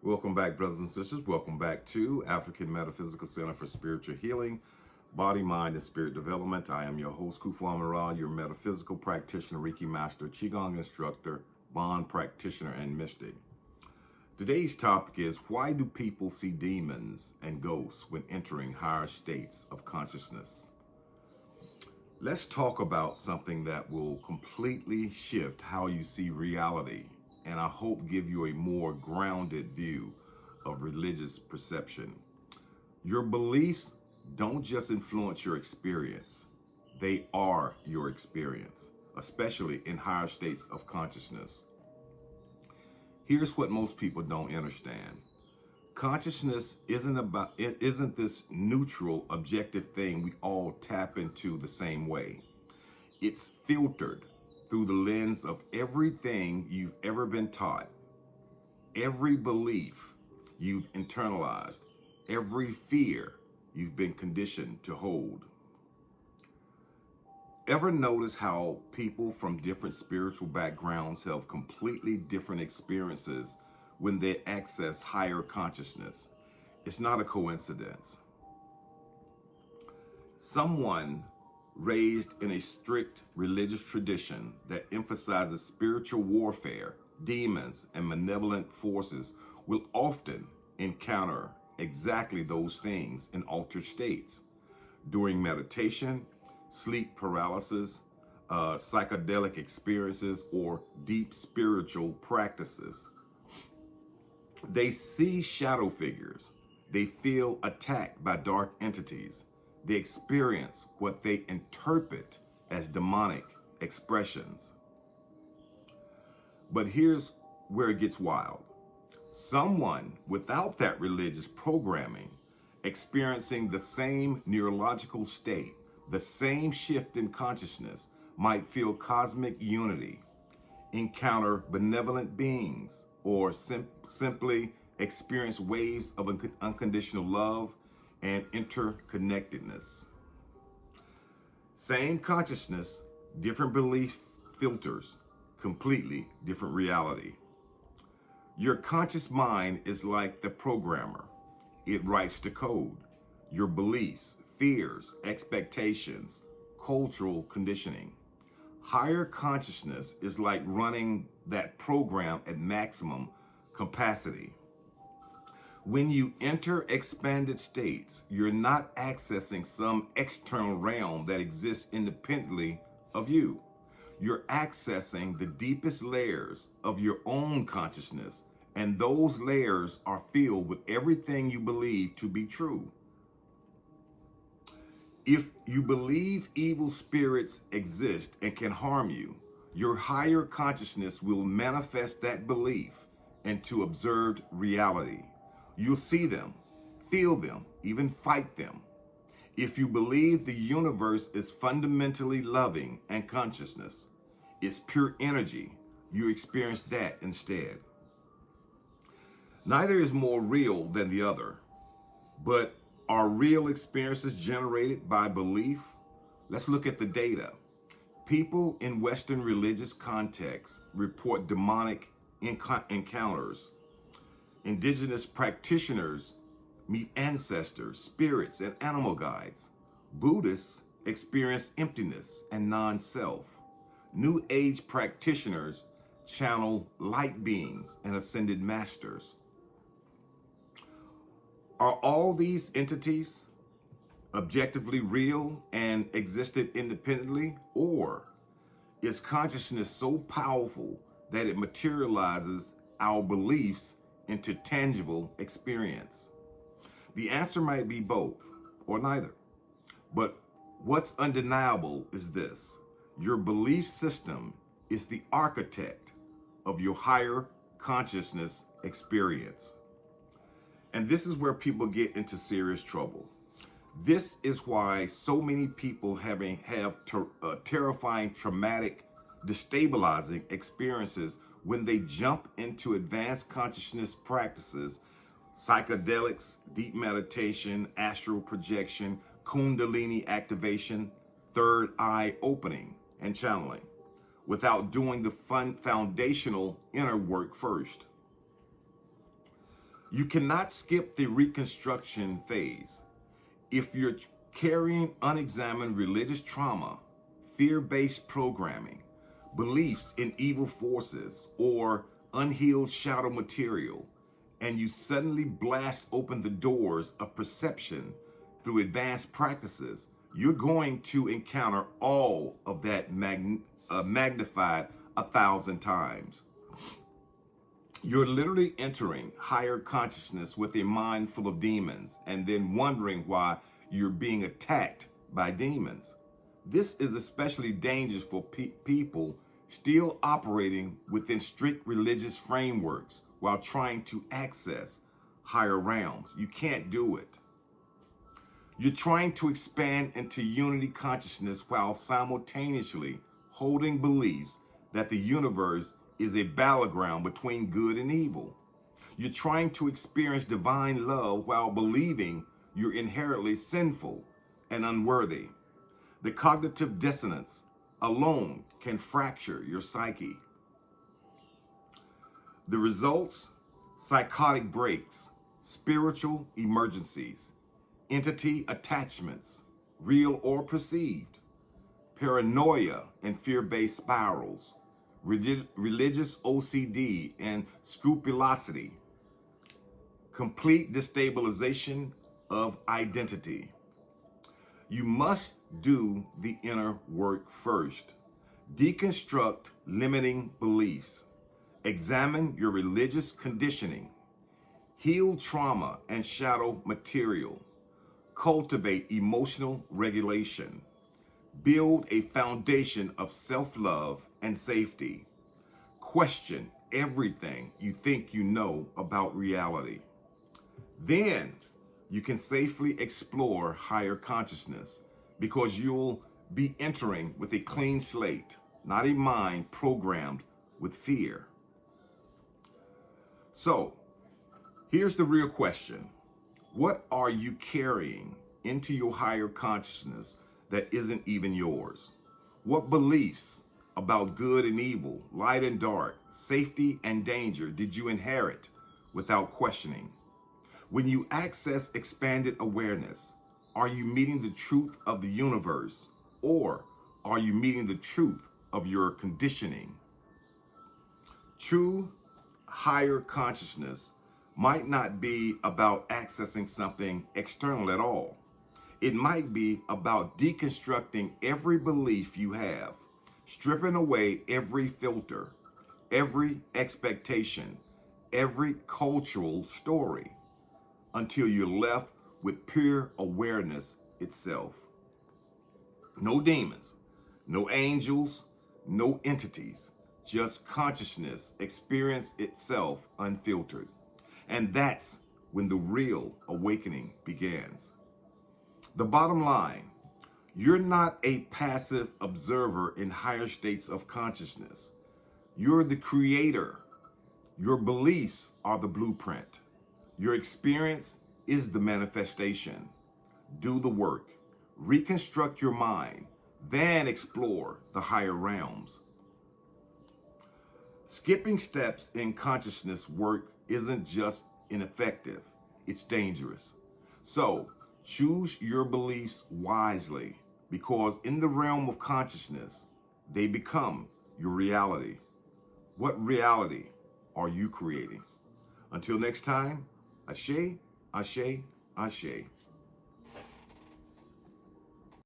Welcome back, brothers and sisters. Welcome back to African Metaphysical Center for Spiritual Healing, Body, Mind, and Spirit Development. I am your host, Kufu Amaral, your metaphysical practitioner, Reiki Master, Qigong instructor, Bond practitioner, and mystic. Today's topic is, why do people see demons and ghosts when entering higher states of consciousness? Let's talk about something that will completely shift how you see reality, and I hope give you a more grounded view of religious perception. Your beliefs don't just influence your experience, they are your experience, especially in higher states of consciousness. Here's what most people don't understand. Consciousness isn't this neutral, objective thing we all tap into the same way. It's filtered through the lens of everything you've ever been taught, every belief you've internalized, every fear you've been conditioned to hold. Ever notice how people from different spiritual backgrounds have completely different experiences when they access higher consciousness? It's not a coincidence. Someone raised in a strict religious tradition that emphasizes spiritual warfare, demons, and malevolent forces will often encounter exactly those things in altered states during meditation, sleep paralysis, psychedelic experiences, or deep spiritual practices. They see shadow figures. They feel attacked by dark entities. They experience what they interpret as demonic expressions. But here's where it gets wild. Someone without that religious programming, experiencing the same neurological state, the same shift in consciousness, might feel cosmic unity, encounter benevolent beings, or simply experience waves of unconditional love and interconnectedness. Same consciousness, different belief filters, completely different reality. Your conscious mind is like the programmer. It writes the code. Your beliefs, fears, expectations, cultural conditioning. Higher consciousness is like running that program at maximum capacity. When you enter expanded states, you're not accessing some external realm that exists independently of you. You're accessing the deepest layers of your own consciousness, and those layers are filled with everything you believe to be true. If you believe evil spirits exist and can harm you, your higher consciousness will manifest that belief into observed reality. You'll see them, feel them, even fight them. If you believe the universe is fundamentally loving and consciousness, it's pure energy, you experience that instead. Neither is more real than the other, but are real experiences generated by belief? Let's look at the data. People in Western religious contexts report demonic encounters. Indigenous practitioners meet ancestors, spirits, and animal guides. Buddhists experience emptiness and non-self. New Age practitioners channel light beings and ascended masters. Are all these entities objectively real and existed independently, or is consciousness so powerful that it materializes our beliefs into tangible experience? The answer might be both or neither. But what's undeniable is this: your belief system is the architect of your higher consciousness experience. And this is where people get into serious trouble. This is why so many people have terrifying, traumatic, destabilizing experiences when they jump into advanced consciousness practices, psychedelics, deep meditation, astral projection, kundalini activation, third eye opening, and channeling, without doing the foundational inner work first. You cannot skip the reconstruction phase. If you're carrying unexamined religious trauma, fear-based programming, beliefs in evil forces, or unhealed shadow material, and you suddenly blast open the doors of perception through advanced practices, you're going to encounter all of that magnified 1,000 times. You're literally entering higher consciousness with a mind full of demons and then wondering why you're being attacked by demons. This is especially dangerous for people still operating within strict religious frameworks while trying to access higher realms. You can't do it. You're trying to expand into unity consciousness while simultaneously holding beliefs that the universe is a battleground between good and evil. You're trying to experience divine love while believing you're inherently sinful and unworthy. The cognitive dissonance alone can fracture your psyche. The results: psychotic breaks, spiritual emergencies, entity attachments, real or perceived, paranoia and fear-based spirals, religious OCD and scrupulosity, complete destabilization of identity. You must do the inner work first. Deconstruct limiting beliefs. Examine your religious conditioning. Heal trauma and shadow material. Cultivate emotional regulation. Build a foundation of self-love and safety. Question everything you think you know about reality. Then you can safely explore higher consciousness because you'll be entering with a clean slate, not a mind programmed with fear. So, here's the real question. What are you carrying into your higher consciousness that isn't even yours? What beliefs about good and evil, light and dark, safety and danger did you inherit without questioning? When you access expanded awareness, are you meeting the truth of the universe, or are you meeting the truth of your conditioning? True higher consciousness might not be about accessing something external at all. It might be about deconstructing every belief you have, stripping away every filter, every expectation, every cultural story, until you're left with pure awareness itself. No demons, no angels, no entities, just consciousness experience itself unfiltered. And that's when the real awakening begins. The bottom line: you're not a passive observer in higher states of consciousness. You're the creator. Your beliefs are the blueprint. Your experience is the manifestation. Do the work. Reconstruct your mind, then explore the higher realms. Skipping steps in consciousness work isn't just ineffective, it's dangerous. So, choose your beliefs wisely, because in the realm of consciousness, they become your reality. What reality are you creating? Until next time, Ashe, Ashe, Ashe.